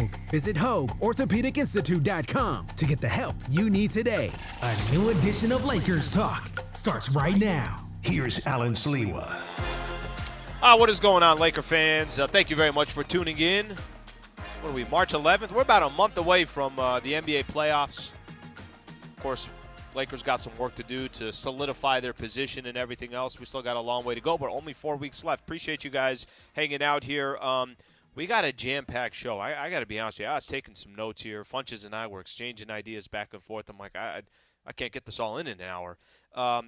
Hogue. Visit HogueOrthopedicInstitute.com to get the help you need today. A new edition of Lakers Talk starts right now. Here's Alan Sliwa. What is going on, Laker fans? Thank you very much for tuning in. What are we, March 11th? We're about a month away from the NBA playoffs. Of course, Lakers got some work to do to solidify their position and everything else. We still got a long way to go, but only 4 weeks left. Appreciate you guys hanging out here. We got a jam-packed show. I got to be honest with you. I was taking some notes here. Funches and I were exchanging ideas back and forth. I'm like, I can't get this all in an hour.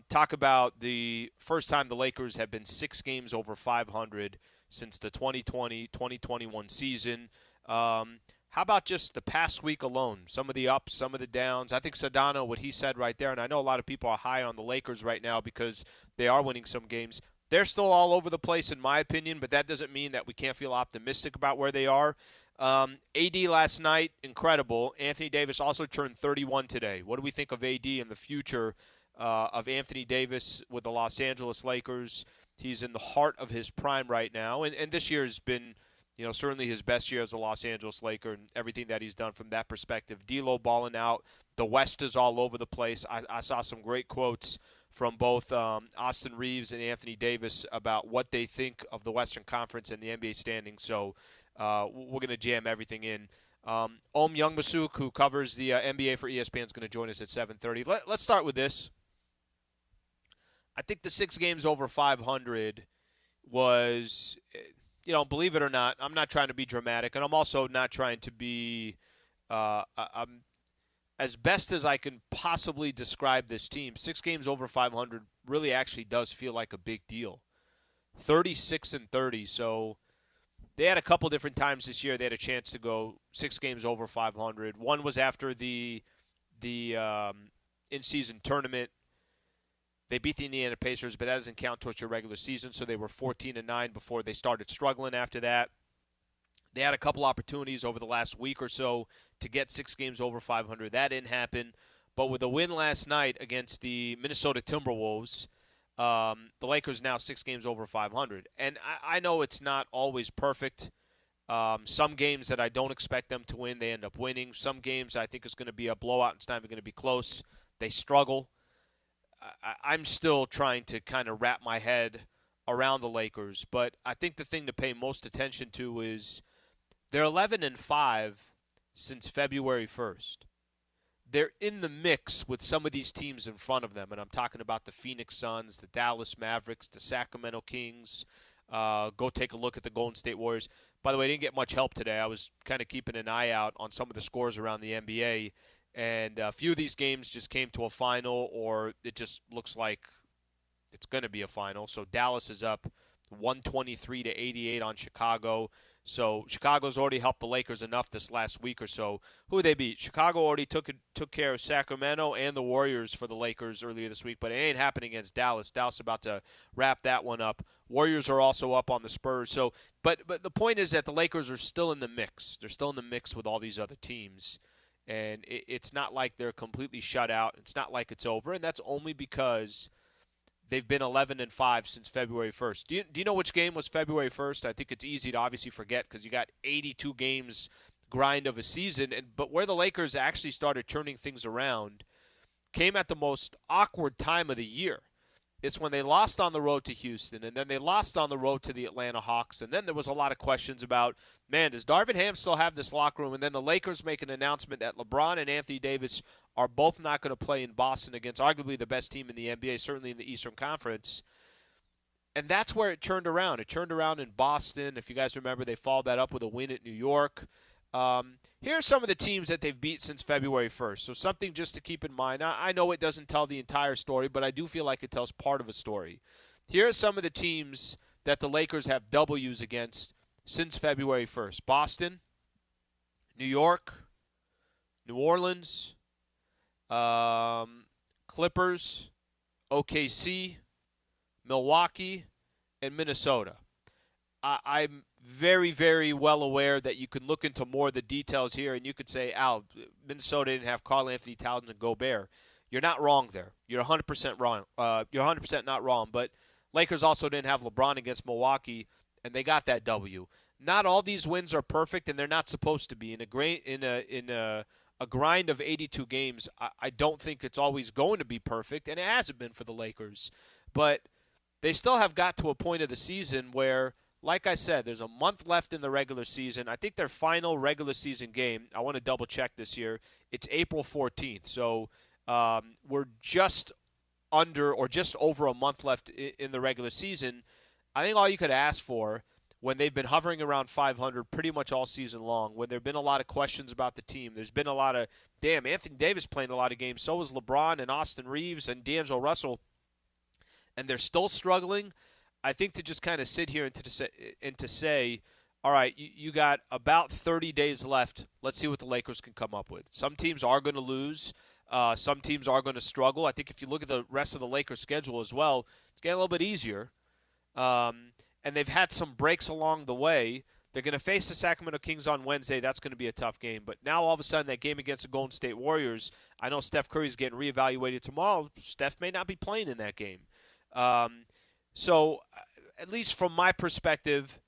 Talk about the first time the Lakers have been 6 games over 500 since the 2020-2021 season. How about just the past week alone? Some of the ups, some of the downs. I think Sedano, what he said right there, and I know a lot of people are high on the Lakers right now because they are winning some games. They're still all over the place in my opinion, but that doesn't mean that we can't feel optimistic about where they are. AD last night, incredible. Anthony Davis also turned 31 today. What do we think of AD and the future of Anthony Davis with the Los Angeles Lakers? He's in the heart of his prime right now, and this year has been – certainly his best year as a Los Angeles Laker and everything that he's done from that perspective. D'Lo balling out. The West is all over the place. I saw some great quotes from both Austin Reeves and Anthony Davis about what they think of the Western Conference and the NBA standings. So we're going to jam everything in. Ohm Youngmisuk, who covers the NBA for ESPN, is going to join us at 7:30. Let's start with this. I think the 6 games over 500 was – believe it or not, I'm not trying to be dramatic, and I'm also not trying to be I'm as best as I can possibly describe this team. 6 games over 500 really actually does feel like a big deal. 36-30, so they had a couple different times this year they had a chance to go 6 games over 500. One was after the in-season tournament. They beat the Indiana Pacers, but that doesn't count towards your regular season, so they were 14-9 before they started struggling after that. They had a couple opportunities over the last week or so to get 6 games over 500. That didn't happen. But with a win last night against the Minnesota Timberwolves, the Lakers now 6 games over 500. And I know it's not always perfect. Some games that I don't expect them to win, they end up winning. Some games I think is going to be a blowout. It's not even going to be close. They struggle. I'm still trying to kind of wrap my head around the Lakers, but I think the thing to pay most attention to is they're 11-5 since February 1st. They're in the mix with some of these teams in front of them, and I'm talking about the Phoenix Suns, the Dallas Mavericks, the Sacramento Kings. Go take a look at the Golden State Warriors. By the way, I didn't get much help today. I was kind of keeping an eye out on some of the scores around the NBA. And a few of these games just came to a final, or it just looks like it's going to be a final. So Dallas is up 123-88 on Chicago. So Chicago's already helped the Lakers enough this last week or so. Who they beat? Chicago already took care of Sacramento and the Warriors for the Lakers earlier this week, but it ain't happening against Dallas. Dallas about to wrap that one up. Warriors are also up on the Spurs. So, but the point is that the Lakers are still in the mix. They're still in the mix with all these other teams. And it's not like they're completely shut out. It's not like it's over, and that's only because they've been 11-5 since February 1st. Do you know which game was February 1st? I think it's easy to obviously forget because you got 82 games grind of a season. But where the Lakers actually started turning things around came at the most awkward time of the year. It's when they lost on the road to Houston, and then they lost on the road to the Atlanta Hawks, and then there was a lot of questions about, man, does Darvin Ham still have this locker room? And then the Lakers make an announcement that LeBron and Anthony Davis are both not going to play in Boston against arguably the best team in the NBA, certainly in the Eastern Conference. And that's where it turned around. It turned around in Boston. If you guys remember, they followed that up with a win at New York. Here are some of the teams that they've beat since February 1st. So something just to keep in mind. I know it doesn't tell the entire story, but I do feel like it tells part of a story. Here are some of the teams that the Lakers have W's against since February 1st. Boston, New York, New Orleans, Clippers, OKC, Milwaukee, and Minnesota. I'm very, very well aware that you can look into more of the details here, and you could say, Al, Minnesota didn't have Karl Anthony Towns and Gobert. You're not wrong there. You're 100% wrong. You're 100% not wrong. But Lakers also didn't have LeBron against Milwaukee, and they got that W. not all these wins are perfect, and they're not supposed to be. In a grind of 82 games, I don't think it's always going to be perfect, and it hasn't been for the Lakers. But they still have got to a point of the season where, like I said, there's a month left in the regular season. I think their final regular season game, I want to double check this year, it's April 14th. So we're just under or just over a month left in the regular season. I think all you could ask for when they've been hovering around 500 pretty much all season long, when there have been a lot of questions about the team, there's been a lot of, Anthony Davis playing a lot of games, so is LeBron and Austin Reeves and D'Angelo Russell, and they're still struggling. I think to just kind of sit here and to say, all right, you got about 30 days left. Let's see what the Lakers can come up with. Some teams are going to lose. Some teams are going to struggle. I think if you look at the rest of the Lakers' schedule as well, it's getting a little bit easier. And they've had some breaks along the way. They're going to face the Sacramento Kings on Wednesday. That's going to be a tough game. But now all of a sudden that game against the Golden State Warriors, I know Steph Curry's getting reevaluated tomorrow. Steph may not be playing in that game. So at least from my perspective,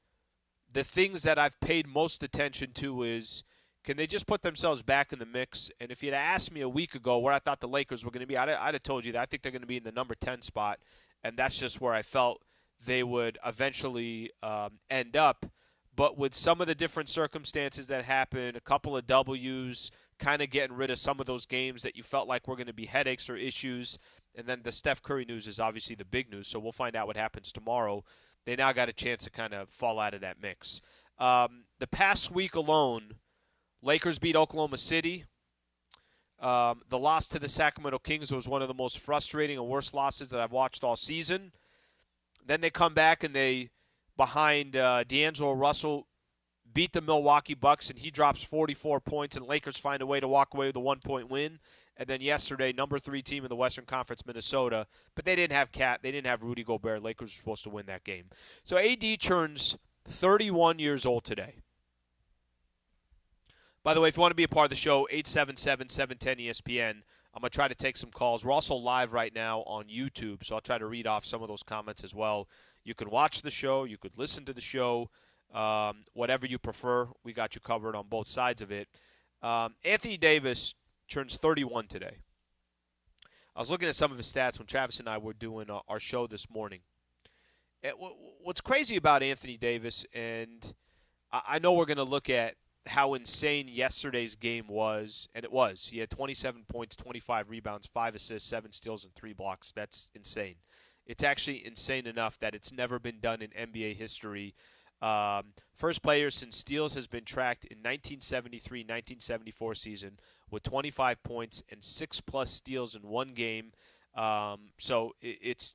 the things that I've paid most attention to is, can they just put themselves back in the mix? And if you'd asked me a week ago where I thought the Lakers were going to be, I'd have told you that I think they're going to be in the number 10 spot. And that's just where I felt they would eventually end up. But with some of the different circumstances that happened, a couple of W's, kind of getting rid of some of those games that you felt like were going to be headaches or issues, and then the Steph Curry news is obviously the big news, so we'll find out what happens tomorrow. They now got a chance to kind of fall out of that mix. The past week alone, Lakers beat Oklahoma City. The loss to the Sacramento Kings was one of the most frustrating and worst losses that I've watched all season. Then they come back and they, behind D'Angelo Russell, beat the Milwaukee Bucks, and he drops 44 points, and Lakers find a way to walk away with a 1-point win. And then yesterday, number 3 team in the Western Conference, Minnesota, but they didn't have Cat, they didn't have Rudy Gobert. Lakers were supposed to win that game. So AD turns 31 years old today. By the way, if you want to be a part of the show, 877-710-ESPN. I'm going to try to take some calls. We're also live right now on YouTube, so I'll try to read off some of those comments as well. You can watch the show. You could listen to the show. Whatever you prefer, we got you covered on both sides of it. Anthony Davis turns 31 today. I was looking at some of his stats when Travis and I were doing our show this morning. What's crazy about Anthony Davis, and I know we're going to look at how insane yesterday's game was, and it was. He had 27 points, 25 rebounds, 5 assists, 7 steals, and 3 blocks. That's insane. It's actually insane enough that it's never been done in NBA history. First player since steals has been tracked in 1973-1974 season with 25 points and 6+ steals in one game. So it's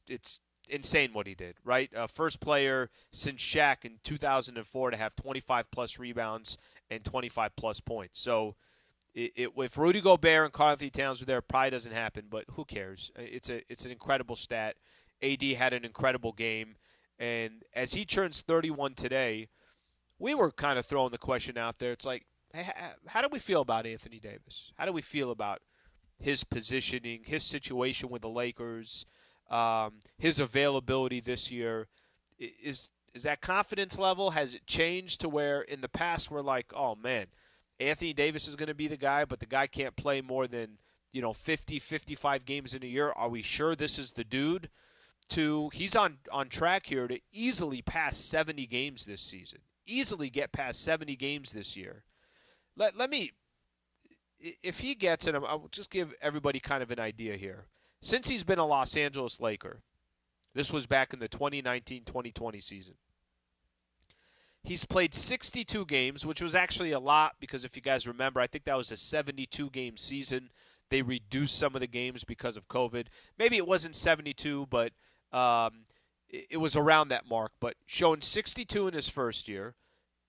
insane what he did, right? First player since Shaq in 2004 to have 25+ rebounds and 25+ points. So if Rudy Gobert and Karl Anthony Towns were there, it probably doesn't happen, but who cares? It's an incredible stat. AD had an incredible game, and as he turns 31 today, we were kind of throwing the question out there. It's like, hey, how do we feel about Anthony Davis? How do we feel about his positioning, his situation with the Lakers, his availability this year? Is that confidence level, has it changed to where in the past we're like, oh, man, Anthony Davis is going to be the guy, but the guy can't play more than 50, 55 games in a year. Are we sure this is the dude? He's on track here to easily pass 70 games this season, easily get past 70 games this year. Let me, if he gets it, I'll just give everybody kind of an idea here. Since he's been a Los Angeles Laker, this was back in the 2019-2020 season, he's played 62 games, which was actually a lot because if you guys remember, I think that was a 72-game season. They reduced some of the games because of COVID. Maybe it wasn't 72, but it was around that mark. But showing 62 in his first year,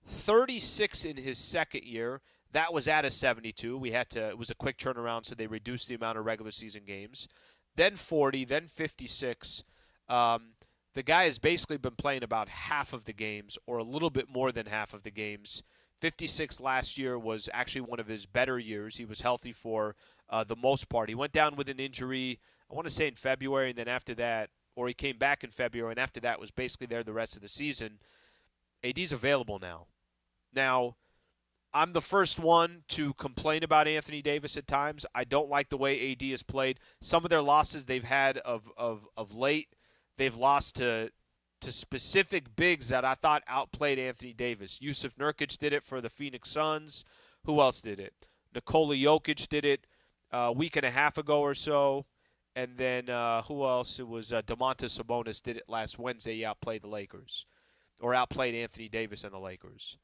36 in his second year. That was at a 72. It was a quick turnaround, so they reduced the amount of regular season games. Then 40, then 56. The guy has basically been playing about half of the games or a little bit more than half of the games. 56 last year was actually one of his better years. He was healthy for the most part. He went down with an injury, I want to say in February, and then after that, or he came back in February, and after that was basically there the rest of the season. AD's available now. Now, I'm the first one to complain about Anthony Davis at times. I don't like the way AD has played. Some of their losses they've had of late, they've lost to specific bigs that I thought outplayed Anthony Davis. Yusuf Nurkic did it for the Phoenix Suns. Who else did it? Nikola Jokic did it a week and a half ago or so. And then who else? It was Domantas Sabonis did it last Wednesday. He outplayed the Lakers, or outplayed Anthony Davis and the Lakers.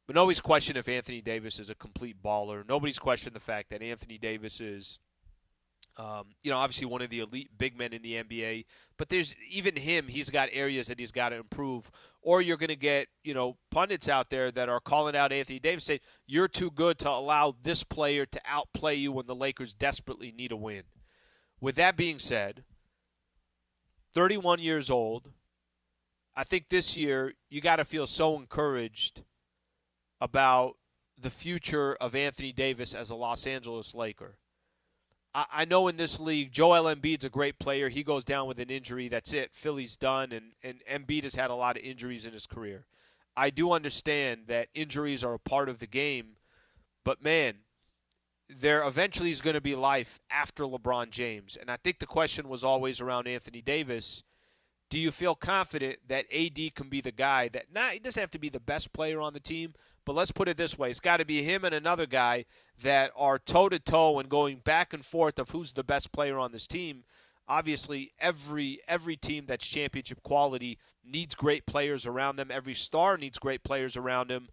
But nobody's questioned if Anthony Davis is a complete baller. Nobody's questioned the fact that Anthony Davis is, obviously one of the elite big men in the NBA. But there's even him, he's got areas that he's got to improve. Or you're going to get, pundits out there that are calling out Anthony Davis saying, you're too good to allow this player to outplay you when the Lakers desperately need a win. With that being said, 31 years old, I think this year you got to feel so encouraged about the future of Anthony Davis as a Los Angeles Laker. I know in this league, Joel Embiid's a great player. He goes down with an injury. That's it. Philly's done, and Embiid has had a lot of injuries in his career. I do understand that injuries are a part of the game, but, man, there eventually is going to be life after LeBron James. And I think the question was always around Anthony Davis. Do you feel confident that AD can be the guy that he doesn't have to be the best player on the team, but let's put it this way. It's got to be him and another guy that are toe-to-toe and going back and forth of who's the best player on this team. Obviously, every team that's championship quality needs great players around them. Every star needs great players around him.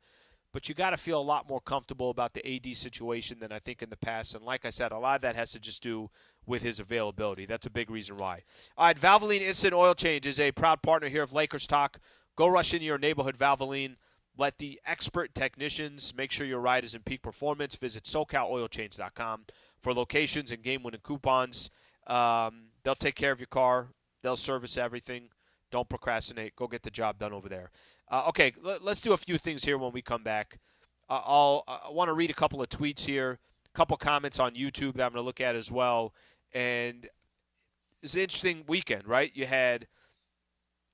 But you got to feel a lot more comfortable about the AD situation than I think in the past. And like I said, a lot of that has to just do with his availability. That's a big reason why. All right, Valvoline Instant Oil Change is a proud partner here of Lakers Talk. Go rush into your neighborhood Valvoline. Let the expert technicians make sure your ride is in peak performance. Visit SoCalOilChange.com for locations and game-winning coupons. They'll take care of your car. They'll service everything. Don't procrastinate. Go get the job done over there. Okay, let's do a few things here when we come back. I want to read a couple of tweets here, a couple comments on YouTube that I'm going to look at as well. And it's an interesting weekend, right? You had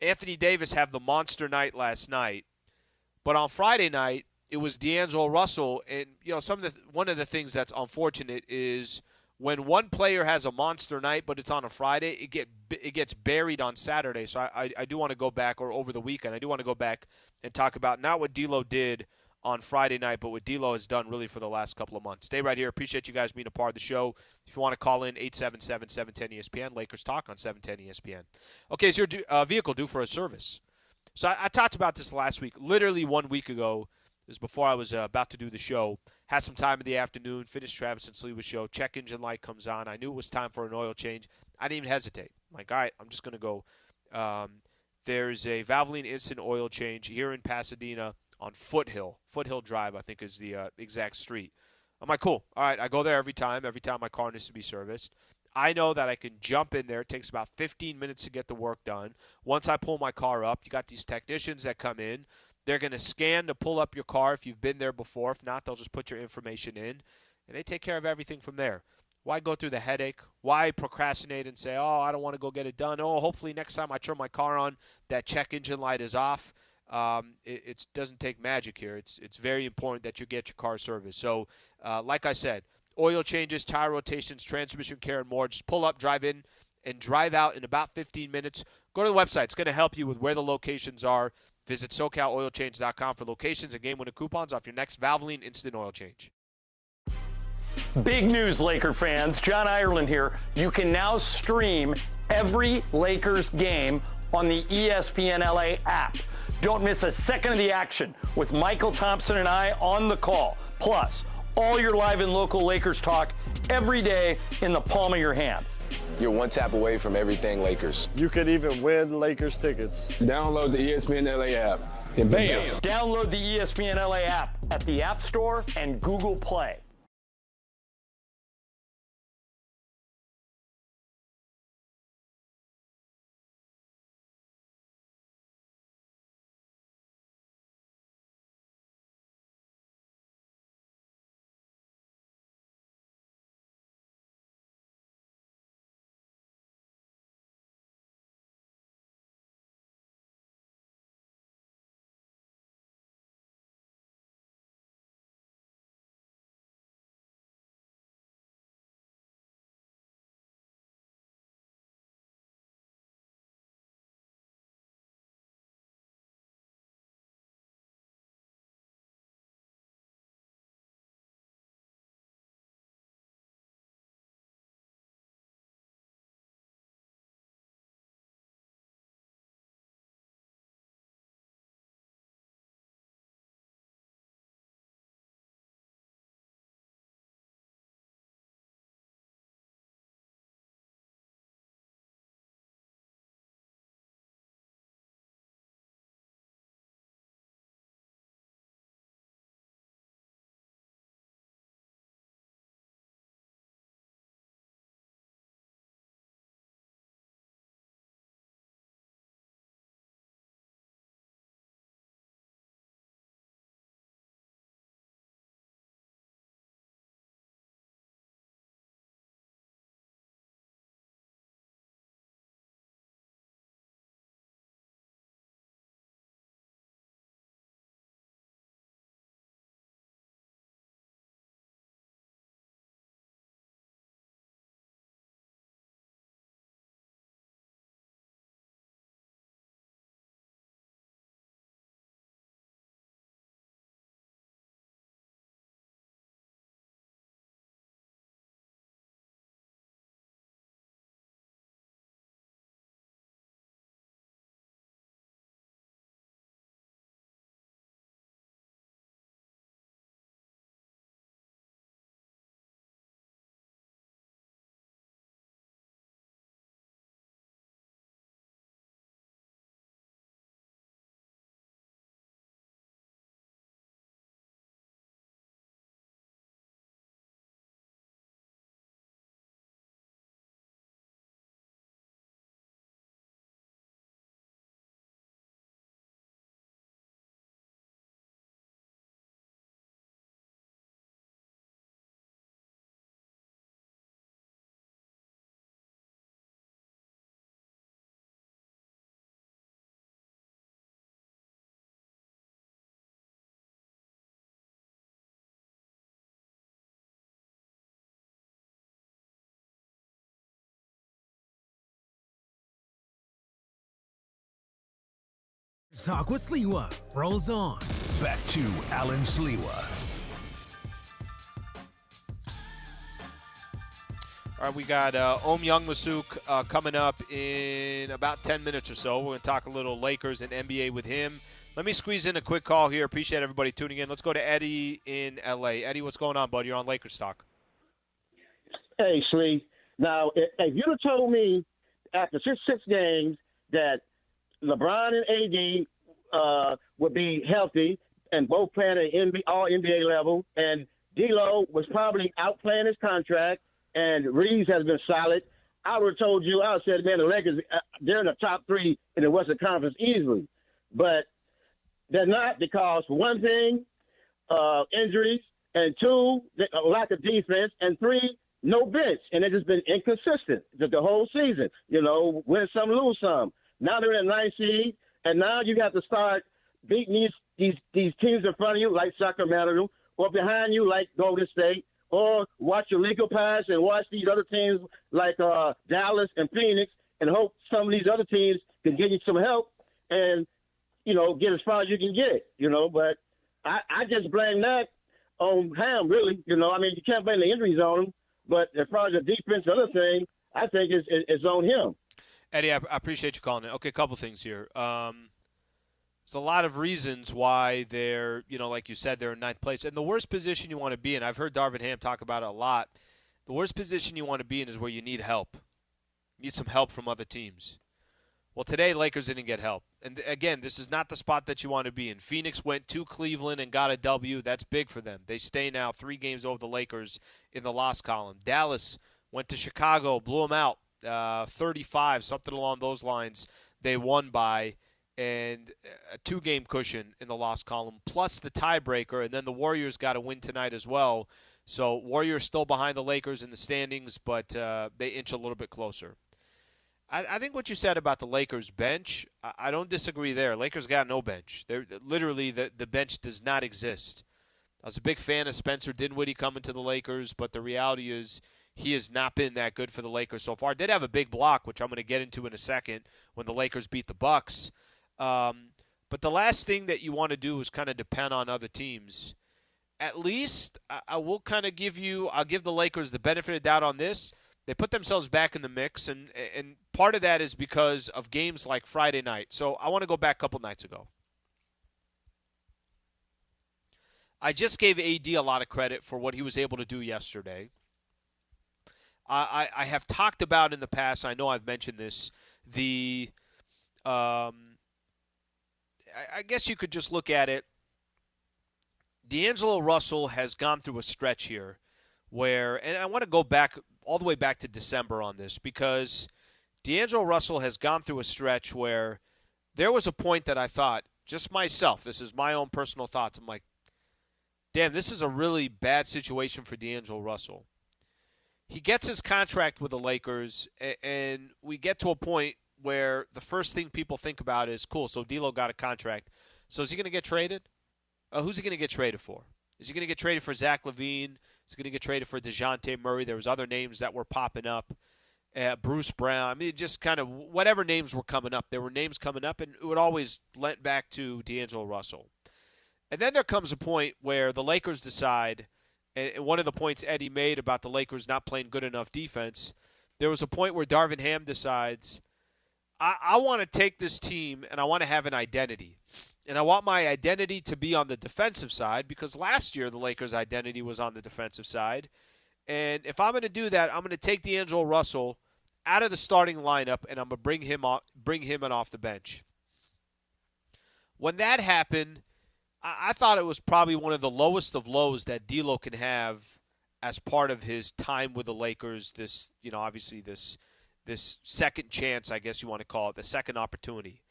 Anthony Davis have the monster night last night. But on Friday night, it was D'Angelo Russell. And, one of the things that's unfortunate is when one player has a monster night, but it's on a Friday, it gets buried on Saturday. So I do want to go back, or over the weekend, I do want to go back and talk about not what D'Lo did on Friday night, but what D'Lo has done really for the last couple of months. Stay right here. Appreciate you guys being a part of the show. If you want to call in, 877-710-ESPN, Lakers Talk on 710 ESPN. Okay, is your vehicle due for a service? So I talked about this last week. Literally 1 week ago, this was before I was about to do the show. Had some time in the afternoon, finished Travis and Sliwa's show. Check engine light comes on. I knew it was time for an oil change. I didn't even hesitate. I'm like, all right, I'm just going to go. There's a Valvoline Instant Oil Change here in Pasadena on Foothill. Foothill Drive, I think, is the exact street. I'm like, cool. All right, I go there every time my car needs to be serviced. I know that I can jump in there. It takes about 15 minutes to get the work done. Once I pull my car up, you got these technicians that come in. They're going to scan to pull up your car if you've been there before. If not, they'll just put your information in, and they take care of everything from there. Why go through the headache? Why procrastinate and say, oh, I don't want to go get it done? Oh, hopefully next time I turn my car on, that check engine light is off. It doesn't take magic here. It's very important that you get your car serviced. So, like I said, oil changes, tire rotations, transmission care, and more. Just pull up, drive in, and drive out in about 15 minutes. Go to the website. It's going to help you with where the locations are. Visit SoCalOilChange.com for locations and game-winning coupons off your next Valvoline Instant Oil Change. Big news, Laker fans. John Ireland here. You can now stream every Lakers game on the ESPN LA app. Don't miss a second of the action with Michael Thompson and I on the call. Plus, all your live and local Lakers talk every day in the palm of your hand. You're one tap away from everything Lakers. You could even win Lakers tickets. Download the ESPN LA app. And bam! Download the ESPN LA app at the App Store and Google Play. Talk with Sliwa rolls on. Back to Alan Sliwa. All right, we got Ohm Youngmisuk coming up in about 10 minutes or so. We're going to talk a little Lakers and NBA with him. Let me squeeze in a quick call here. Appreciate everybody tuning in. Let's go to Eddie in L.A. Eddie, what's going on, bud? You're on Lakers Talk. Hey, Slee. Now, if you'd have told me after six games that LeBron and AD would be healthy and both playing at all NBA level, and D'Lo was probably outplaying his contract, and Reeves has been solid, I would have told you, I would have said, man, the Lakers, they're in the top three in the Western Conference easily. But they're not because, for one thing, injuries, and two, a lack of defense, and three, no bench. And they've just been inconsistent the whole season. You know, win some, lose some. Now they're in the 9th seed, and now you have to start beating these teams in front of you, like Sacramento, or behind you, like Golden State, or watch your legal pass and watch these other teams like Dallas and Phoenix and hope some of these other teams can give you some help and, you know, get as far as you can get, you know. But I just blame that on Ham, really. You know, I mean, you can't blame the injuries on him, but as far as the defense, the other thing, I think it's on him. Eddie, I appreciate you calling in. Okay, a couple things here. There's a lot of reasons why they're, you know, like you said, they're in 9th place. And the worst position you want to be in, I've heard Darvin Ham talk about it a lot, the worst position you want to be in is where you need help. You need some help from other teams. Well, today, Lakers didn't get help. And, again, this is not the spot that you want to be in. Phoenix went to Cleveland and got a W. That's big for them. They stay now 3 games over the Lakers in the loss column. Dallas went to Chicago, blew them out, 35, something along those lines. They won by, and a 2-game cushion in the loss column, plus the tiebreaker, and then the Warriors got a win tonight as well. So Warriors still behind the Lakers in the standings, but they inch a little bit closer. I think what you said about the Lakers bench, I don't disagree there. Lakers got no bench. They're literally, the bench does not exist. I was a big fan of Spencer Dinwiddie coming to the Lakers, but the reality is he has not been that good for the Lakers so far. Did have a big block, which I'm going to get into in a second, when the Lakers beat the Bucks. But the last thing that you want to do is kind of depend on other teams. At least I will kind of I'll give the Lakers the benefit of the doubt on this. They put themselves back in the mix, and part of that is because of games like Friday night. So I want to go back a couple nights ago. I just gave AD a lot of credit for what he was able to do yesterday. I have talked about in the past, I know I've mentioned this, I guess you could just look at it. D'Angelo Russell has gone through a stretch here where, and I want to go back all the way back to December on this, because D'Angelo Russell has gone through a stretch where there was a point that I thought, just myself, this is my own personal thoughts, I'm like, damn, this is a really bad situation for D'Angelo Russell. He gets his contract with the Lakers, and we get to a point where the first thing people think about is, cool, so D'Lo got a contract. So is he going to get traded? Who's he going to get traded for? Is he going to get traded for Zach LaVine? Is he going to get traded for DeJounte Murray? There was other names that were popping up. Bruce Brown. I mean, just kind of whatever names were coming up. There were names coming up, and it would always lent back to D'Angelo Russell. And then there comes a point where the Lakers decide, and one of the points Eddie made about the Lakers not playing good enough defense, there was a point where Darvin Ham decides, I want to take this team and I want to have an identity. And I want my identity to be on the defensive side, because last year the Lakers' identity was on the defensive side. And if I'm going to do that, I'm going to take D'Angelo Russell out of the starting lineup and I'm going to bring him in off the bench. When that happened, I thought it was probably one of the lowest of lows that D'Lo can have as part of his time with the Lakers. This, obviously this second chance, I guess you want to call it, the second opportunity.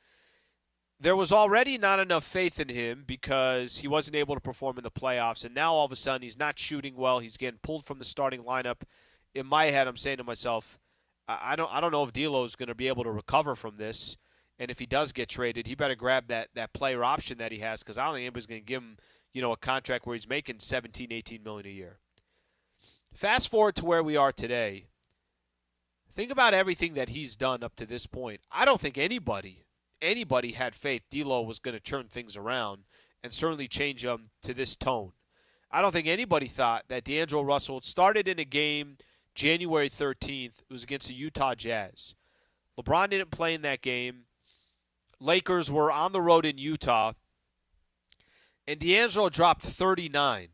There was already not enough faith in him because he wasn't able to perform in the playoffs, and now all of a sudden he's not shooting well. He's getting pulled from the starting lineup. In my head, I'm saying to myself, I don't know if D'Lo is going to be able to recover from this, and if he does get traded, he better grab that player option that he has, because I don't think anybody's going to give him a contract where he's making $17, $18 million a year. Fast forward to where we are today. Think about everything that he's done up to this point. I don't think anybody anybody had faith D'Lo was going to turn things around and certainly change them to this tone. I don't think anybody thought that D'Angelo Russell started in a game January 13th. It was against the Utah Jazz. LeBron didn't play in that game. Lakers were on the road in Utah. And D'Angelo dropped 39.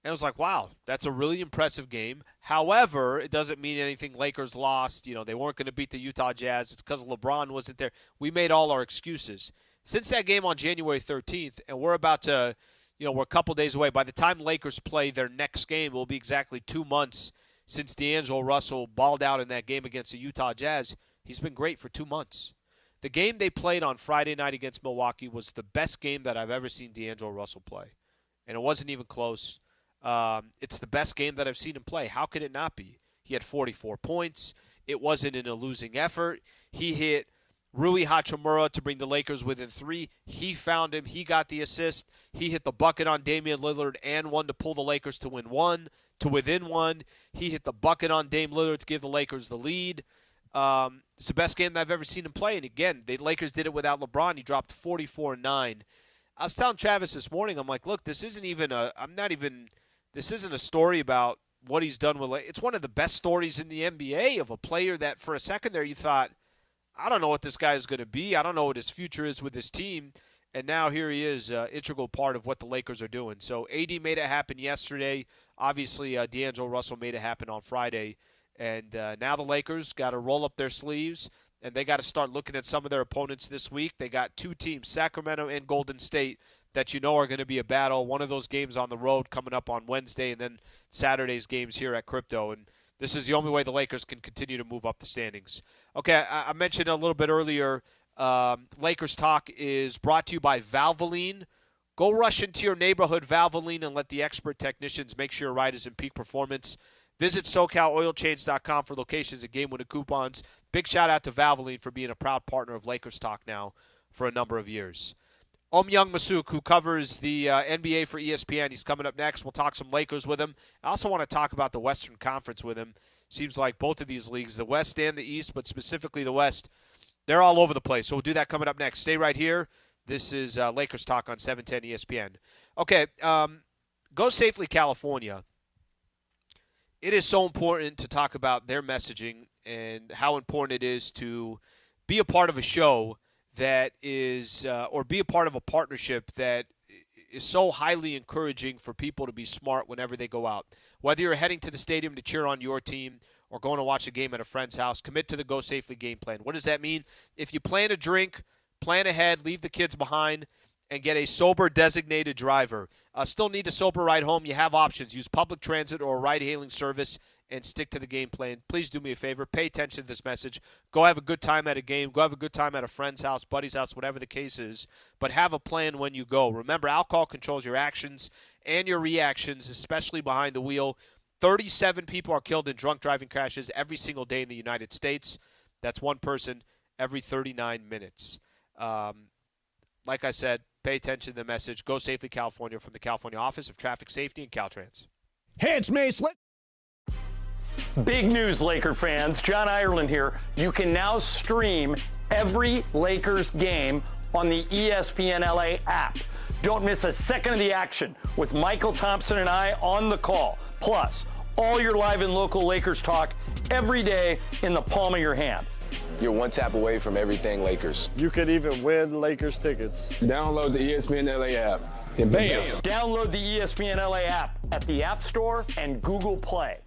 And it was like, wow, that's a really impressive game. However, it doesn't mean anything. Lakers lost. You know, they weren't going to beat the Utah Jazz. It's because LeBron wasn't there. We made all our excuses. Since that game on January 13th, and we're about to, we're a couple days away. By the time Lakers play their next game, it will be exactly 2 months since D'Angelo Russell balled out in that game against the Utah Jazz. He's been great for 2 months. The game they played on Friday night against Milwaukee was the best game that I've ever seen D'Angelo Russell play. And it wasn't even close. It's the best game that I've seen him play. How could it not be? He had 44 points. It wasn't in a losing effort. He hit Rui Hachimura to bring the Lakers within 3. He found him. He got the assist. He hit the bucket on Damian Lillard and one to pull the Lakers to win 1, to within 1. He hit the bucket on Dame Lillard to give the Lakers the lead. It's the best game that I've ever seen him play. And again, the Lakers did it without LeBron. He dropped 44-9. I was telling Travis this morning, I'm like, look, this isn't a story about what he's done with. It's one of the best stories in the NBA of a player that for a second there you thought, I don't know what this guy is going to be. I don't know what his future is with this team. And now here he is, integral part of what the Lakers are doing. So AD made it happen yesterday. Obviously, D'Angelo Russell made it happen on Friday. And now the Lakers got to roll up their sleeves, and they got to start looking at some of their opponents this week. They got 2 teams, Sacramento and Golden State, that are going to be a battle. One of those games on the road coming up on Wednesday, and then Saturday's games here at Crypto. And this is the only way the Lakers can continue to move up the standings. Okay, I mentioned a little bit earlier, Lakers Talk is brought to you by Valvoline. Go rush into your neighborhood Valvoline and let the expert technicians make sure your ride is in peak performance. Visit SoCalOilChange.com for locations and game-winning coupons. Big shout-out to Valvoline for being a proud partner of Lakers Talk now for a number of years. Ohm Youngmisuk, who covers the NBA for ESPN, he's coming up next. We'll talk some Lakers with him. I also want to talk about the Western Conference with him. Seems like both of these leagues, the West and the East, but specifically the West, they're all over the place. So we'll do that coming up next. Stay right here. This is Lakers Talk on 710 ESPN. Okay, Go Safely California. It is so important to talk about their messaging and how important it is to be a part of a show that is, or be a part of a partnership that is so highly encouraging for people to be smart whenever they go out. Whether you're heading to the stadium to cheer on your team or going to watch a game at a friend's house, commit to the Go Safely game plan. What does that mean? If you plan a drink, plan ahead, leave the kids behind, and get a sober designated driver. Still need a sober ride home? You have options. Use public transit or a ride-hailing service and stick to the game plan. Please do me a favor. Pay attention to this message. Go have a good time at a game. Go have a good time at a friend's house, buddy's house, whatever the case is. But have a plan when you go. Remember, alcohol controls your actions and your reactions, especially behind the wheel. 37 people are killed in drunk driving crashes every single day in the United States. That's one person every 39 minutes. Like I said, pay attention to the message. Go Safely California from the California Office of Traffic Safety and Caltrans. Hey, it's Mace. Big news, Laker fans. John Ireland here. You can now stream every Lakers game on the ESPN LA app. Don't miss a second of the action with Michael Thompson and I on the call. Plus, all your live and local Lakers talk every day in the palm of your hand. You're one tap away from everything Lakers. You could even win Lakers tickets. Download the ESPN LA app and bam! Download the ESPN LA app at the App Store and Google Play.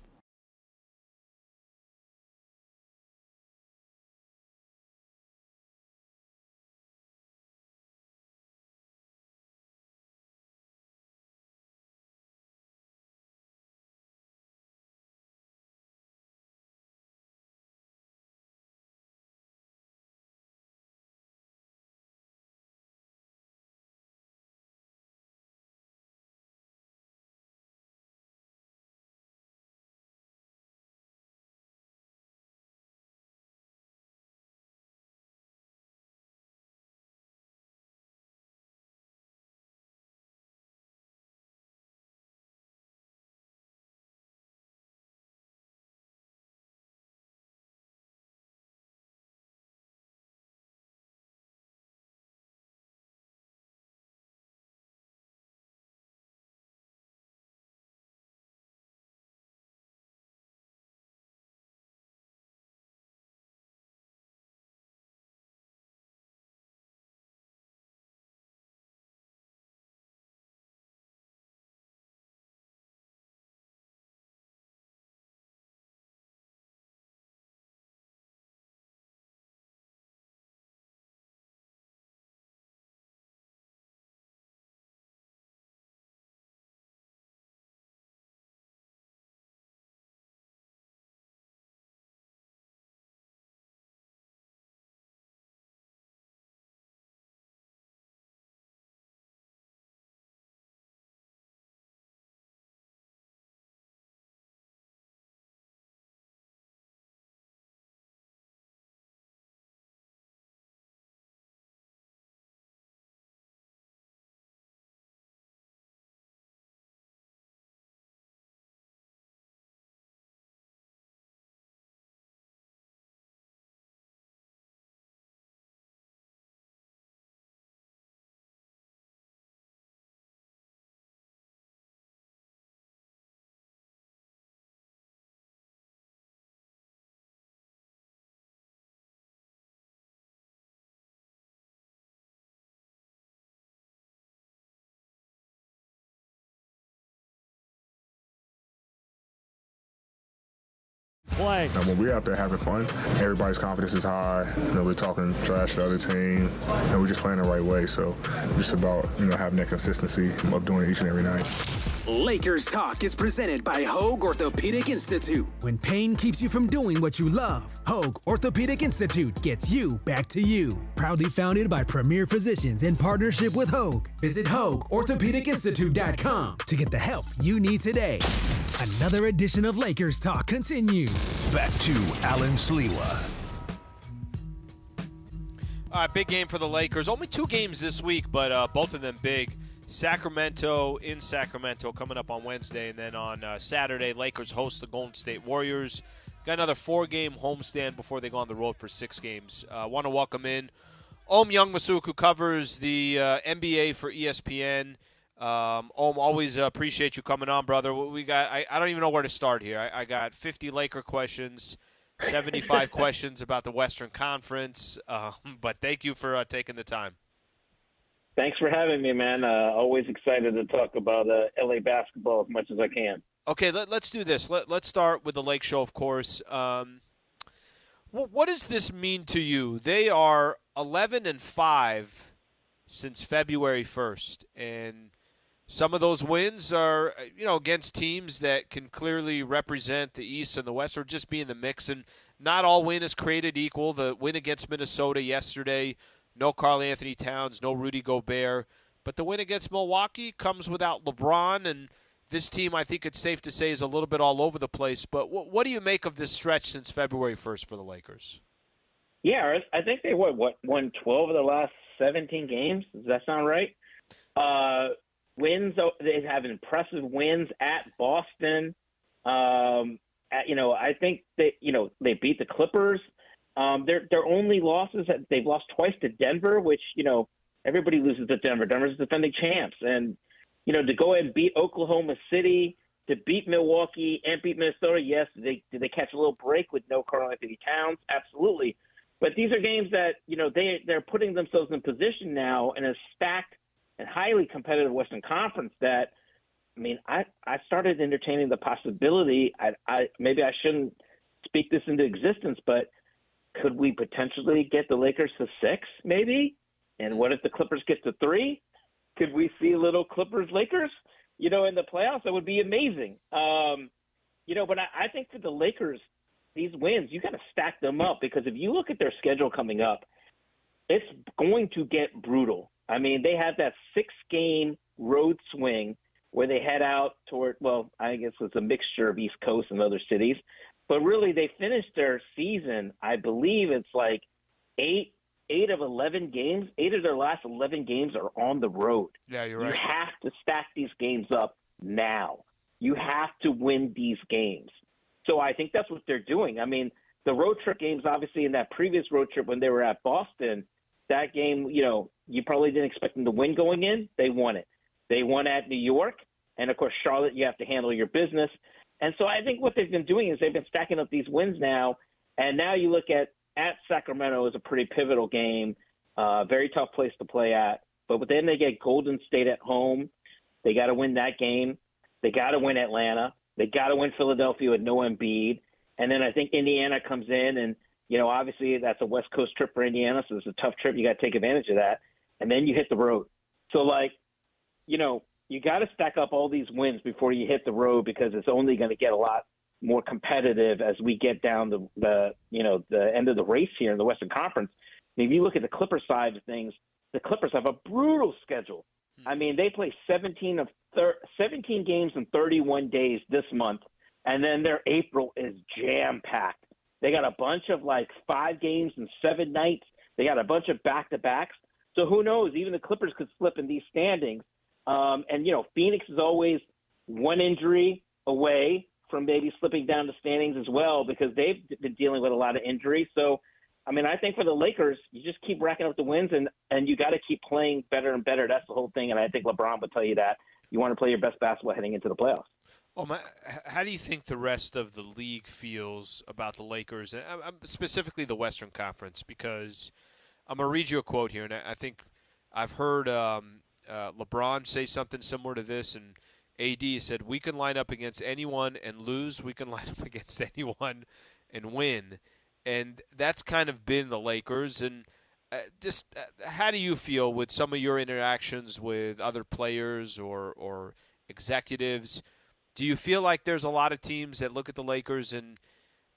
play. Now, when we're out there having fun, everybody's confidence is high. We're talking trash to the other team, and we're just playing the right way. So just about, having that consistency of doing it each and every night. Lakers Talk is presented by Hoag Orthopedic Institute. When pain keeps you from doing what you love, Hoag Orthopedic Institute gets you back to you. Proudly founded by premier physicians in partnership with Hoag. Visit HoagOrthopedicInstitute.com to get the help you need today. Another edition of Lakers Talk continues. Back to Alan Sliwa. All right, big game for the Lakers. Only 2 games this week, but both of them big. Sacramento in Sacramento coming up on Wednesday, and then on Saturday, Lakers host the Golden State Warriors. Got another 4-game homestand before they go on the road for 6 games. Want to welcome in Ohm Youngmisuk, who covers the NBA for ESPN. Ohm, always appreciate you coming on, brother. We got I don't even know where to start here. I got 50 Laker questions, 75 questions about the Western Conference, but thank you for taking the time. Thanks for having me, man. Always excited to talk about LA basketball as much as I can. Okay, let's do this. Let's start with the Lake Show, of course. What does this mean to you? They are 11-5 since February 1st, and some of those wins are, against teams that can clearly represent the East and the West, or just be in the mix. And not all win is created equal. The win against Minnesota yesterday, no Karl Anthony Towns, no Rudy Gobert. But the win against Milwaukee comes without LeBron, and this team, I think it's safe to say, is a little bit all over the place. But what do you make of this stretch since February 1st for the Lakers? Yeah, I think they won 12 of the last 17 games. Does that sound right? Wins, they have impressive wins at Boston. I think they beat the Clippers. Their only losses, they've lost twice to Denver, which, everybody loses to Denver. Denver's defending champs. And, to go ahead and beat Oklahoma City, to beat Milwaukee and beat Minnesota, yes, did they catch a little break with no Karl Anthony Towns? Absolutely. But these are games that, they're putting themselves in position now in a stacked and highly competitive Western Conference that, I started entertaining the possibility. Maybe I shouldn't speak this into existence, but could we potentially get the Lakers to 6, maybe? And what if the Clippers get to 3? Could we see a little Clippers-Lakers, in the playoffs? That would be amazing. But I think for the Lakers, these wins, you got to stack them up, because if you look at their schedule coming up, it's going to get brutal. They have that 6-game road swing where they head out toward, I guess it's a mixture of East Coast and other cities. But really, they finished their season, I believe it's like 8 of 11 games. 8 of their last 11 games are on the road. Yeah, you're right. You have to stack these games up now. You have to win these games. So I think that's what they're doing. The road trip games, obviously, in that previous road trip when they were at Boston, that game, you probably didn't expect them to win going in. They won it. They won at New York. And, of course, Charlotte, you have to handle your business. And so I think what they've been doing is they've been stacking up these wins now. And now you look at Sacramento as a pretty pivotal game, very tough place to play at. But then they get Golden State at home. They got to win that game. They got to win Atlanta. They got to win Philadelphia with no Embiid. And then I think Indiana comes in and, obviously that's a West Coast trip for Indiana, so it's a tough trip. You got to take advantage of that. And then you hit the road. So, you got to stack up all these wins before you hit the road, because it's only going to get a lot more competitive as we get down the end of the race here in the Western Conference. And if you look at the Clippers side of things, the Clippers have a brutal schedule. They play 17 games in 31 days this month, and then their April is jam-packed. They got a bunch of 5 games in 7 nights. They got a bunch of back-to-backs. So who knows? Even the Clippers could slip in these standings. Phoenix is always one injury away from maybe slipping down the standings as well, because they've been dealing with a lot of injuries. So, I think for the Lakers, you just keep racking up the wins, and you got to keep playing better and better. That's the whole thing, and I think LeBron would tell you that. You want to play your best basketball heading into the playoffs. How do you think the rest of the league feels about the Lakers, and specifically the Western Conference? Because I'm going to read you a quote here, and I think I've heard LeBron say something similar to this, and AD said, we can line up against anyone and lose. We can line up against anyone and win. And that's kind of been the Lakers. And how do you feel with some of your interactions with other players or executives? Do you feel like there's a lot of teams that look at the Lakers and,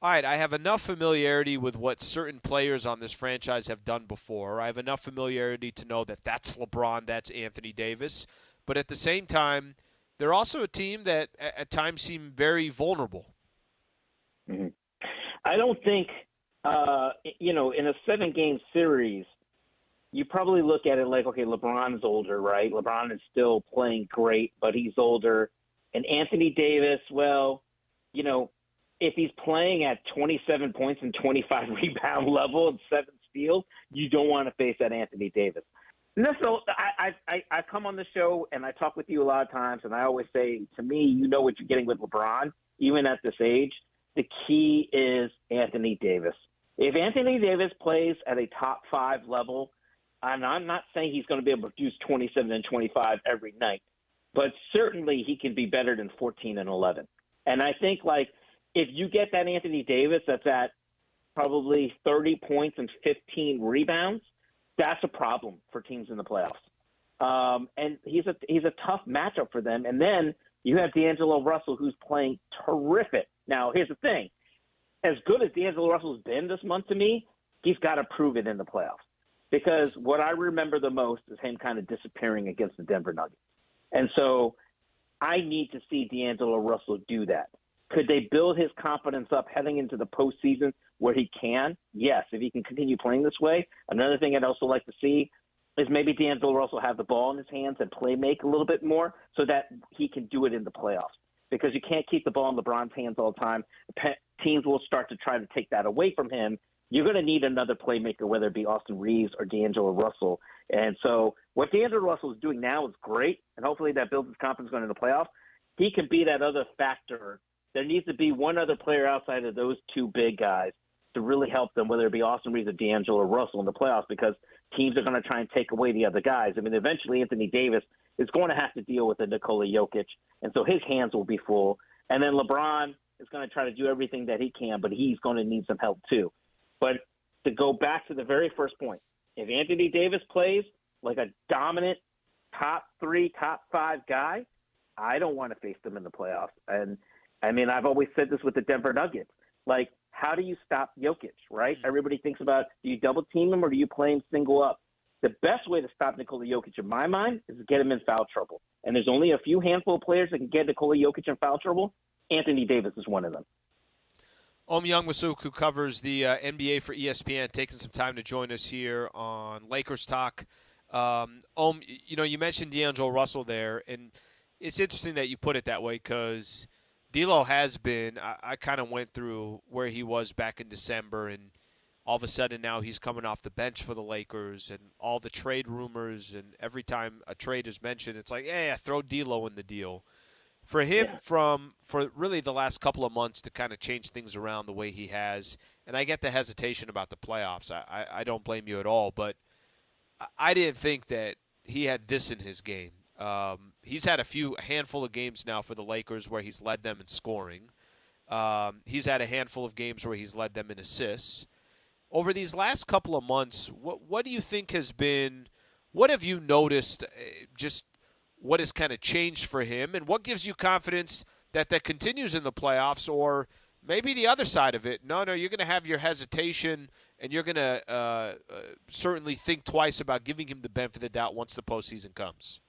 all right, I have enough familiarity with what certain players on this franchise have done before. I have enough familiarity to know that that's LeBron, that's Anthony Davis. But at the same time, they're also a team that at times seem very vulnerable. Mm-hmm. I don't think, in a 7-game series, you probably look at it like, okay, LeBron's older, right? LeBron is still playing great, but he's older. And Anthony Davis, well, if he's playing at 27 points and 25 rebound level and 7 steals, you don't want to face that Anthony Davis. So I come on the show and I talk with you a lot of times, and I always say, to me, you know what you're getting with LeBron, even at this age. The key is Anthony Davis. If Anthony Davis plays at a top 5 level, and I'm not saying he's going to be able to produce 27 and 25 every night, but certainly he can be better than 14 and 11. And I think, if you get that Anthony Davis that's at probably 30 points and 15 rebounds, that's a problem for teams in the playoffs. And he's a tough matchup for them. And then you have D'Angelo Russell, who's playing terrific. Now, here's the thing. As good as D'Angelo Russell's been this month to me, he's got to prove it in the playoffs. Because what I remember the most is him kind of disappearing against the Denver Nuggets. And so I need to see D'Angelo Russell do that. Could they build his confidence up heading into the postseason where he can? Yes, if he can continue playing this way. Another thing I'd also like to see is maybe D'Angelo Russell have the ball in his hands and play make a little bit more so that he can do it in the playoffs. Because you can't keep the ball in LeBron's hands all the time. Teams will start to try to take that away from him. You're going to need another playmaker, whether it be Austin Reeves or D'Angelo Russell. And so what D'Angelo Russell is doing now is great, and hopefully that builds his confidence going into the playoffs. He can be that other factor. There needs to be one other player outside of those two big guys to really help them, whether it be Austin Reeves or D'Angelo Russell in the playoffs, because teams are going to try and take away the other guys. I mean, eventually Anthony Davis is going to have to deal with a Nikola Jokic, and so his hands will be full. And then LeBron is going to try to do everything that he can, but he's going to need some help too. But to go back to the very first point, if Anthony Davis plays like a dominant top 3, top 5 guy, I don't want to face them in the playoffs. And I mean, I've always said this with the Denver Nuggets. Like, how do you stop Jokic, right? Everybody thinks about, do you double team him or do you play him single up? The best way to stop Nikola Jokic, in my mind, is to get him in foul trouble. And there's only a few handful of players that can get Nikola Jokic in foul trouble. Anthony Davis is one of them. Ohm Youngmisuk, who covers the NBA for ESPN, taking some time to join us here on Lakers Talk. Ohm, you mentioned D'Angelo Russell there, and it's interesting that you put it that way because D'Lo has been – I kind of went through where he was back in December, and all of a sudden now he's coming off the bench for the Lakers and all the trade rumors, and every time a trade is mentioned, it's like, yeah, throw D'Lo in the deal. For him, for really the last couple of months to kind of change things around the way he has, and I get the hesitation about the playoffs. I don't blame you at all, but I didn't think that he had this in his game. He's had a handful of games now for the Lakers where he's led them in scoring. He's had a handful of games where he's led them in assists. Over these last couple of months, what do you think has been – what have you noticed just – what has kind of changed for him, and what gives you confidence that continues in the playoffs, or maybe the other side of it? No, you're going to have your hesitation, and you're going to certainly think twice about giving him the benefit of the doubt once the postseason comes.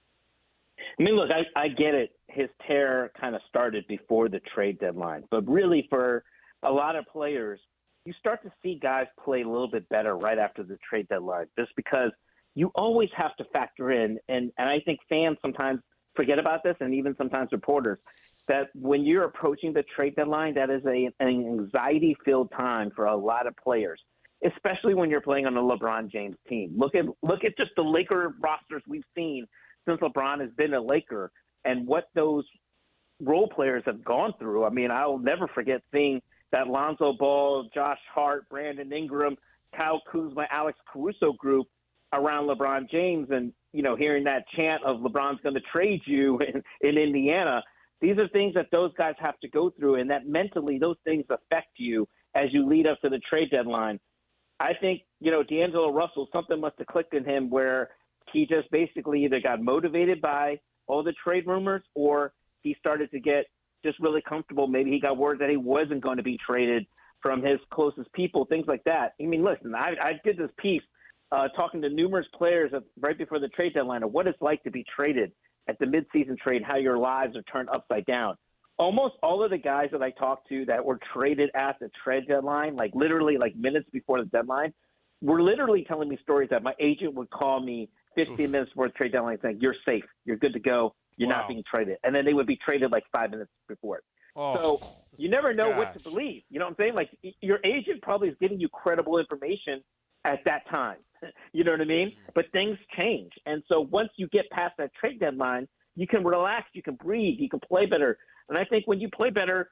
I mean, look, I get it. His tear kind of started before the trade deadline, but really for a lot of players, you start to see guys play a little bit better right after the trade deadline, just because you always have to factor in, and I think fans sometimes forget about this, and even sometimes reporters, that when you're approaching the trade deadline, that is an anxiety-filled time for a lot of players, especially when you're playing on a LeBron James team. Look at just the Laker rosters we've seen since LeBron has been a Laker, and what those role players have gone through. I mean, I'll never forget seeing that Lonzo Ball, Josh Hart, Brandon Ingram, Kyle Kuzma, Alex Caruso group around LeBron James and, hearing that chant of LeBron's going to trade you in Indiana. These are things that those guys have to go through, and that mentally those things affect you as you lead up to the trade deadline. I think, D'Angelo Russell, something must have clicked in him where he just basically either got motivated by all the trade rumors or he started to get just really comfortable. Maybe he got word that he wasn't going to be traded from his closest people, things like that. I mean, listen, I did this piece talking to numerous players right before the trade deadline of what it's like to be traded at the midseason trade, how your lives are turned upside down. Almost all of the guys that I talked to that were traded at the trade deadline, like literally like minutes before the deadline, were literally telling me stories that my agent would call me 15 minutes before the trade deadline saying, you're safe, you're good to go, you're not being traded. And then they would be traded like 5 minutes before it. So you never know what to believe. You know what I'm saying? Like your agent probably is giving you credible information at that time. You know what I mean? But things change. And so once you get past that trade deadline, you can relax, you can breathe, you can play better. And I think when you play better,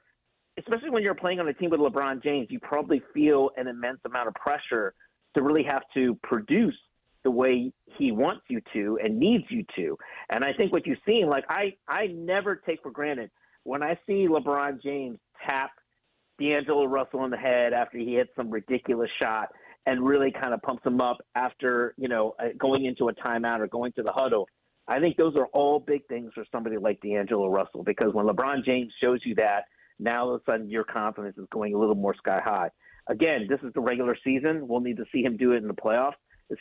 especially when you're playing on a team with LeBron James, you probably feel an immense amount of pressure to really have to produce the way he wants you to and needs you to. And I think what you've seen, like I never take for granted when I see LeBron James tap D'Angelo Russell on the head after he hits some ridiculous shot and really kind of pumps him up after, going into a timeout or going to the huddle. I think those are all big things for somebody like D'Angelo Russell, because when LeBron James shows you that, now all of a sudden your confidence is going a little more sky high. Again, this is the regular season. We'll need to see him do it in the playoffs,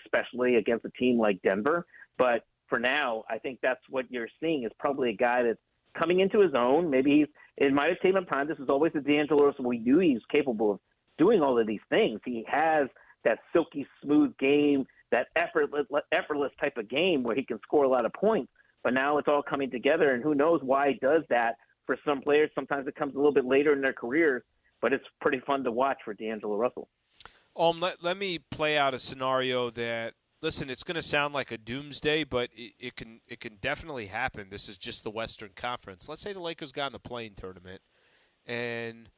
especially against a team like Denver. But for now, I think that's what you're seeing is probably a guy that's coming into his own. Maybe it might have taken him time. This is always the D'Angelo Russell we knew he's capable of doing all of these things. He has that silky smooth game, that effortless type of game where he can score a lot of points. But now it's all coming together, and who knows why he does that for some players. Sometimes it comes a little bit later in their careers, but it's pretty fun to watch for D'Angelo Russell. Let me play out a scenario that, listen, it's going to sound like a doomsday, but it can definitely happen. This is just the Western Conference. Let's say the Lakers got in the play-in tournament and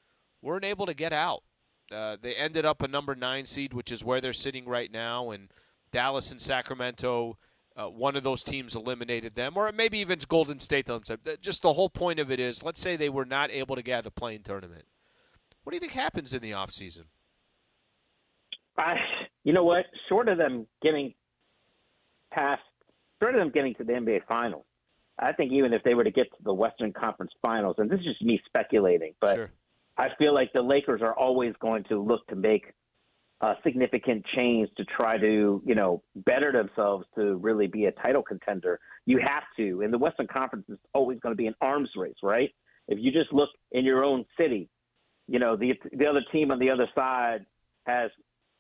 weren't able to get out. They ended up a number 9 seed, which is where they're sitting right now, and Dallas and Sacramento, one of those teams eliminated them, or maybe even it's Golden State. Just the whole point of it is, let's say they were not able to get out of the play-in tournament. What do you think happens in the offseason? You know what? Short of them getting to the NBA Finals, I think even if they were to get to the Western Conference Finals, and this is just me speculating, but sure, I feel like the Lakers are always going to look to make a significant change to try to, better themselves to really be a title contender. You have to. And the Western Conference is always going to be an arms race, right? If you just look in your own city, the other team on the other side has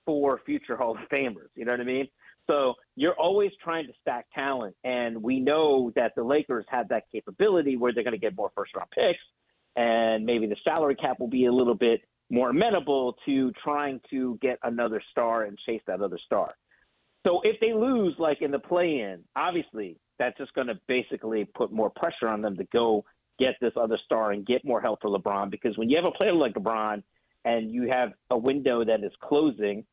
4 future Hall of Famers. You know what I mean? So you're always trying to stack talent. And we know that the Lakers have that capability where they're going to get more first-round picks, and maybe the salary cap will be a little bit more amenable to trying to get another star and chase that other star. So if they lose, like in the play-in, obviously that's just going to basically put more pressure on them to go get this other star and get more help for LeBron, because when you have a player like LeBron and you have a window that is closing,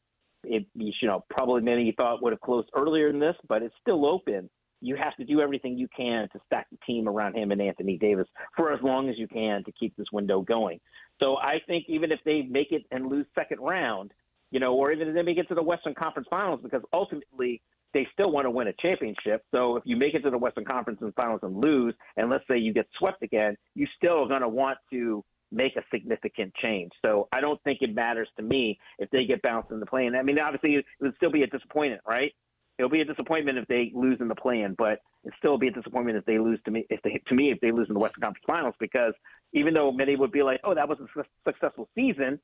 probably many you thought would have closed earlier than this, but it's still open. You have to do everything you can to stack the team around him and Anthony Davis for as long as you can to keep this window going. So I think even if they make it and lose second round, or even if they make it to the Western Conference Finals, because ultimately they still want to win a championship. So if you make it to the Western Conference Finals and lose, and let's say you get swept again, you still are going to want to make a significant change. So I don't think it matters to me if they get bounced in the play-in. I mean, obviously it would still be a disappointment, right? It'll be a disappointment if they lose in the play-in, but it'd still be a disappointment if they lose if they lose in the Western Conference Finals, because even though many would be like, oh, that was a successful season,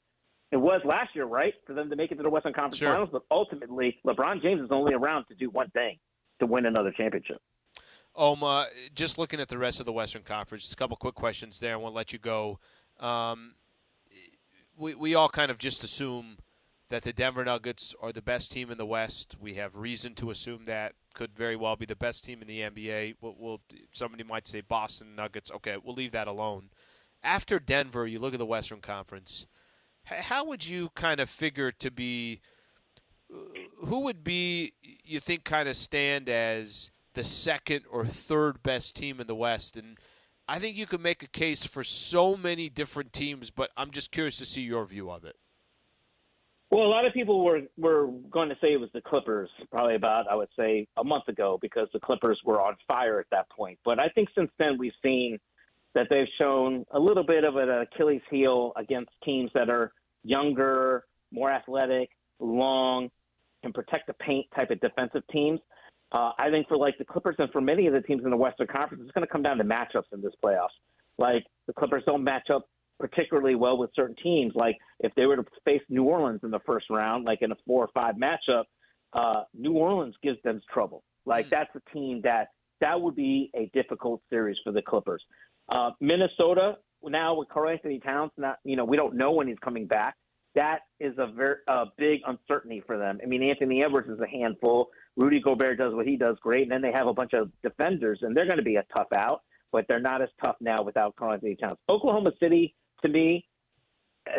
it was last year, right, for them to make it to the Western Conference Finals, but ultimately LeBron James is only around to do one thing, to win another championship. Just looking at the rest of the Western Conference, just a couple quick questions there. I want to let you go. We all kind of just assume that the Denver Nuggets are the best team in the West. We have reason to assume that could very well be the best team in the NBA. Somebody might say Boston Nuggets. Okay, we'll leave that alone. After Denver, you look at the Western Conference. How would you kind of figure to be who would be, you think, kind of stand as the second or third best team in the West? And I think you could make a case for so many different teams, but I'm just curious to see your view of it. Well, a lot of people were going to say it was the Clippers probably about, I would say, a month ago because the Clippers were on fire at that point. But I think since then we've seen that they've shown a little bit of an Achilles heel against teams that are younger, more athletic, long, can protect the paint type of defensive teams. I think for like the Clippers and for many of the teams in the Western Conference, it's going to come down to matchups in this playoffs. Like the Clippers don't match up particularly well with certain teams. Like if they were to face New Orleans in the first round, like in a 4 or 5 matchup, New Orleans gives them trouble. Like that's a team that would be a difficult series for the Clippers. Minnesota now with Karl Anthony Towns, we don't know when he's coming back. That is a very big uncertainty for them. I mean, Anthony Edwards is a handful. Rudy Gobert does what he does great, and then they have a bunch of defenders, and they're going to be a tough out, but they're not as tough now without Karl Anthony Towns. Oklahoma City, to me,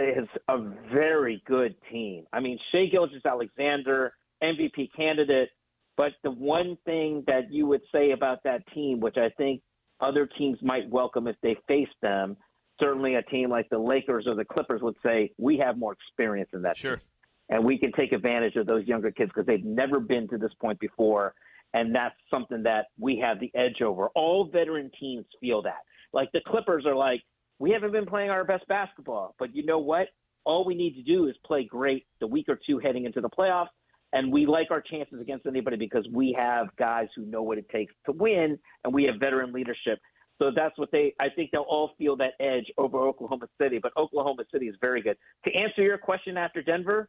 is a very good team. I mean, Shai Gilgeous-Alexander, MVP candidate, but the one thing that you would say about that team, which I think other teams might welcome if they face them, certainly a team like the Lakers or the Clippers would say, we have more experience in that Sure. team. And we can take advantage of those younger kids because they've never been to this point before. And that's something that we have the edge over. All veteran teams feel that. Like the Clippers are like, we haven't been playing our best basketball. But you know what? All we need to do is play great the week or two heading into the playoffs. And we like our chances against anybody because we have guys who know what it takes to win, and we have veteran leadership. So that's what I think they'll all feel that edge over Oklahoma City. But Oklahoma City is very good. To answer your question after Denver,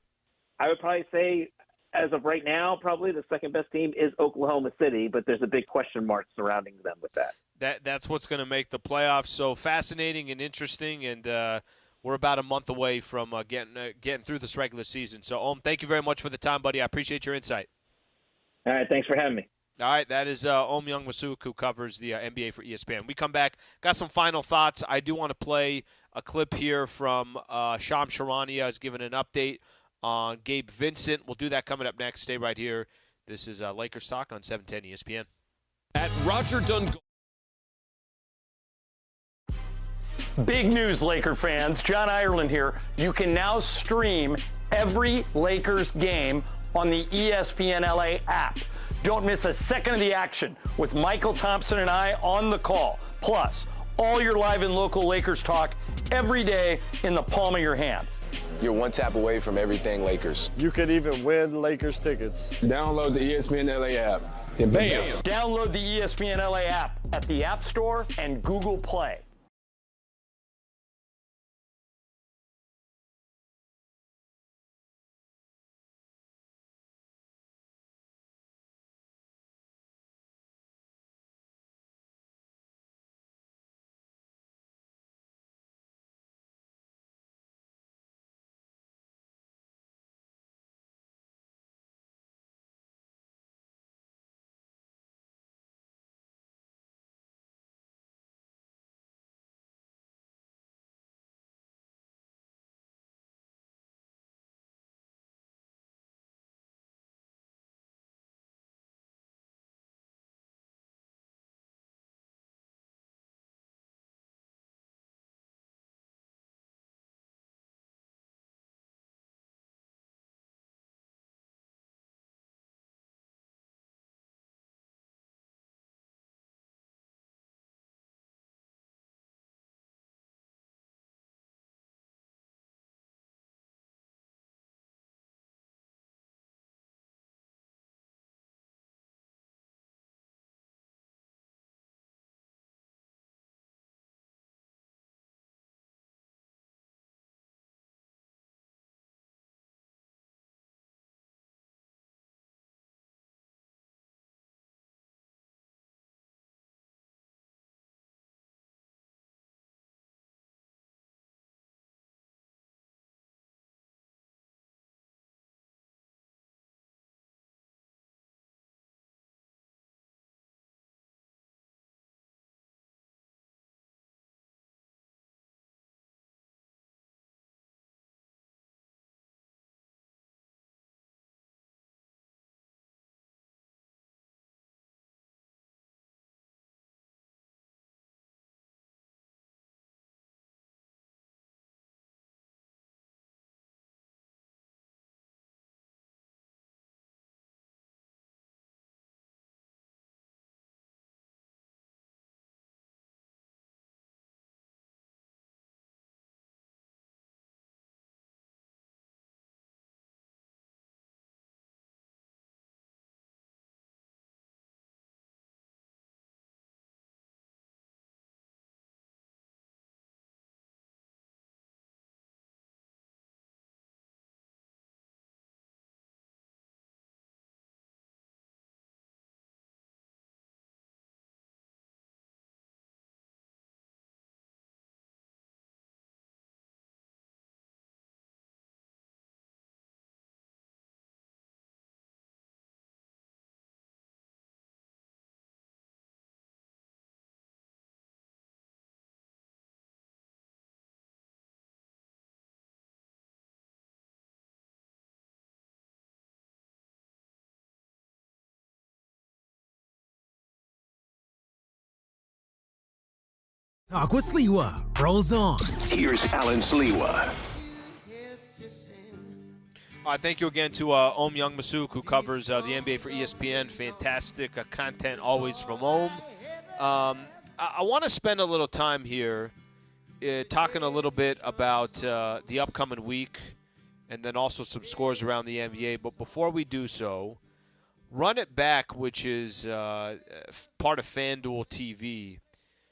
I would probably say, as of right now, probably the second best team is Oklahoma City, but there's a big question mark surrounding them with that. That's what's going to make the playoffs so fascinating and interesting, and we're about a month away from getting through this regular season. So, Ohm, thank you very much for the time, buddy. I appreciate your insight. All right, thanks for having me. All right, that is Ohm Youngmisuk, who covers the NBA for ESPN. We come back, got some final thoughts. I do want to play a clip here from Shams Charania has given an update on Gabe Vincent. We'll do that coming up next. Stay right here. This is Lakers Talk on 710 ESPN. At Roger Dunn. Big news, Laker fans. John Ireland here. You can now stream every Lakers game on the ESPN LA app. Don't miss a second of the action with Michael Thompson and I on the call. Plus, all your live and local Lakers talk every day in the palm of your hand. You're one tap away from everything Lakers. You could even win Lakers tickets. Download the ESPN LA app, and bam! Download the ESPN LA app at the App Store and Google Play. Talk with Sliwa rolls on. Here's Alan Sliwa. Thank you again to Ohm Youngmisuk, who covers the NBA for ESPN. Fantastic content always from Ohm. I want to spend a little time here talking a little bit about the upcoming week and then also some scores around the NBA. But before we do so, Run It Back, which is part of FanDuel TV.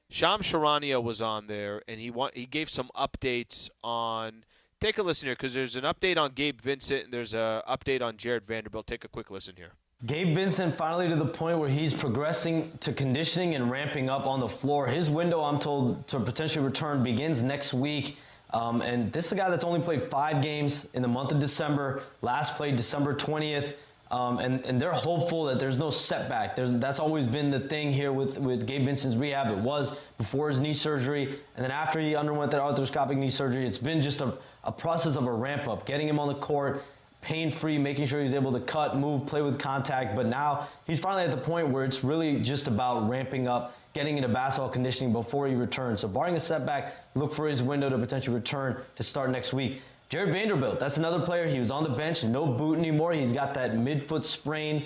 Shams Charania was on there, and he gave some updates on – take a listen here because there's an update on Gabe Vincent and there's an update on Jared Vanderbilt. Take a quick listen here. Gabe Vincent finally to the point where he's progressing to conditioning and ramping up on the floor. His window, I'm told, to potentially return begins next week. And this is a guy that's only played 5 games in the month of December. Last played December 20th. And they're hopeful that there's no setback. That's always been the thing here with Gabe Vincent's rehab. It was before his knee surgery, and then after he underwent that arthroscopic knee surgery, it's been just a process of a ramp-up, getting him on the court, pain-free, making sure he's able to cut, move, play with contact. But now he's finally at the point where it's really just about ramping up, getting into basketball conditioning before he returns. So barring a setback, look for his window to potentially return to start next week. Jared Vanderbilt, that's another player. He was on the bench, no boot anymore. He's got that midfoot sprain.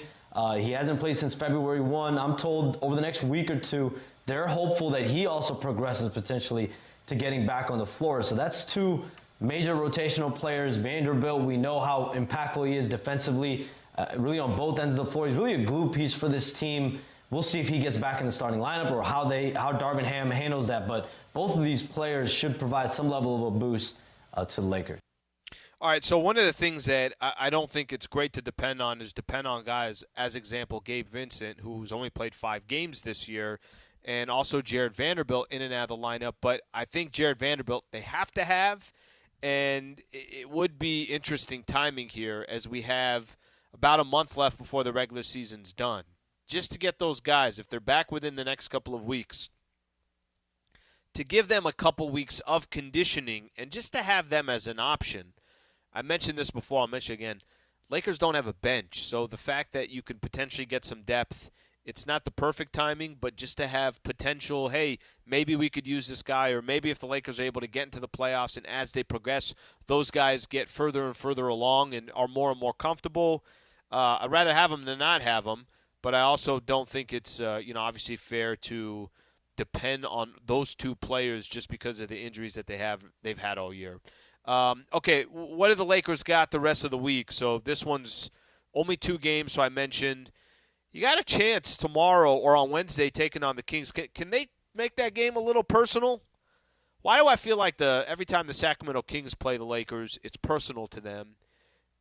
He hasn't played since February 1. I'm told over the next week or two, they're hopeful that he also progresses potentially to getting back on the floor. So that's 2 major rotational players. Vanderbilt, we know how impactful he is defensively, really on both ends of the floor. He's really a glue piece for this team. We'll see if he gets back in the starting lineup or how Darvin Ham handles that. But both of these players should provide some level of a boost to the Lakers. All right, so one of the things that I don't think it's great to depend on is guys, as example, Gabe Vincent, who's only played 5 games this year, and also Jared Vanderbilt in and out of the lineup. But I think Jared Vanderbilt they have to have, and it would be interesting timing here as we have about a month left before the regular season's done. Just to get those guys, if they're back within the next couple of weeks, to give them a couple weeks of conditioning and just to have them as an option. I mentioned this before, I'll mention again. Lakers don't have a bench, so the fact that you could potentially get some depth, it's not the perfect timing, but just to have potential, hey, maybe we could use this guy, or maybe if the Lakers are able to get into the playoffs and as they progress, those guys get further and further along and are more and more comfortable. I'd rather have them than not have them, but I also don't think it's obviously fair to depend on those 2 players just because of the injuries that they've had all year. Okay, what do the Lakers got the rest of the week? So this one's only 2 games, so I mentioned you got a chance tomorrow or on Wednesday taking on the Kings. Can they make that game a little personal? Why do I feel like every time the Sacramento Kings play the Lakers, it's personal to them?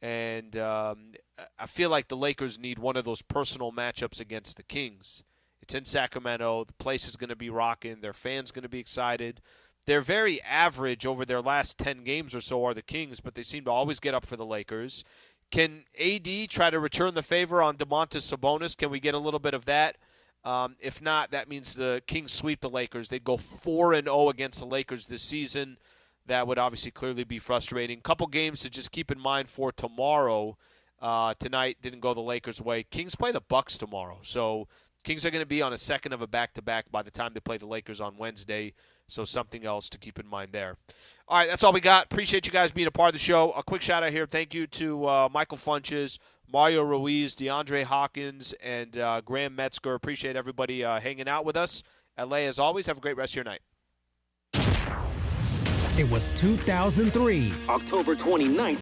And I feel like the Lakers need one of those personal matchups against the Kings. It's in Sacramento. The place is going to be rocking. Their fans going to be excited. They're very average over their last 10 games or so are the Kings, but they seem to always get up for the Lakers. Can AD try to return the favor on Domantas Sabonis? Can we get a little bit of that? If not, that means the Kings sweep the Lakers. They'd go 4-0 against the Lakers this season. That would obviously clearly be frustrating. Couple games to just keep in mind for tomorrow. Tonight didn't go the Lakers' way. Kings play the Bucks tomorrow. So Kings are going to be on a second of a back-to-back by the time they play the Lakers on Wednesday. So something else to keep in mind there. All right, that's all we got. Appreciate you guys being a part of the show. A quick shout-out here. Thank you to Michael Funches, Mario Ruiz, DeAndre Hawkins, and Graham Metzger. Appreciate everybody hanging out with us. LA, as always, have a great rest of your night. It was 2003, October 29th.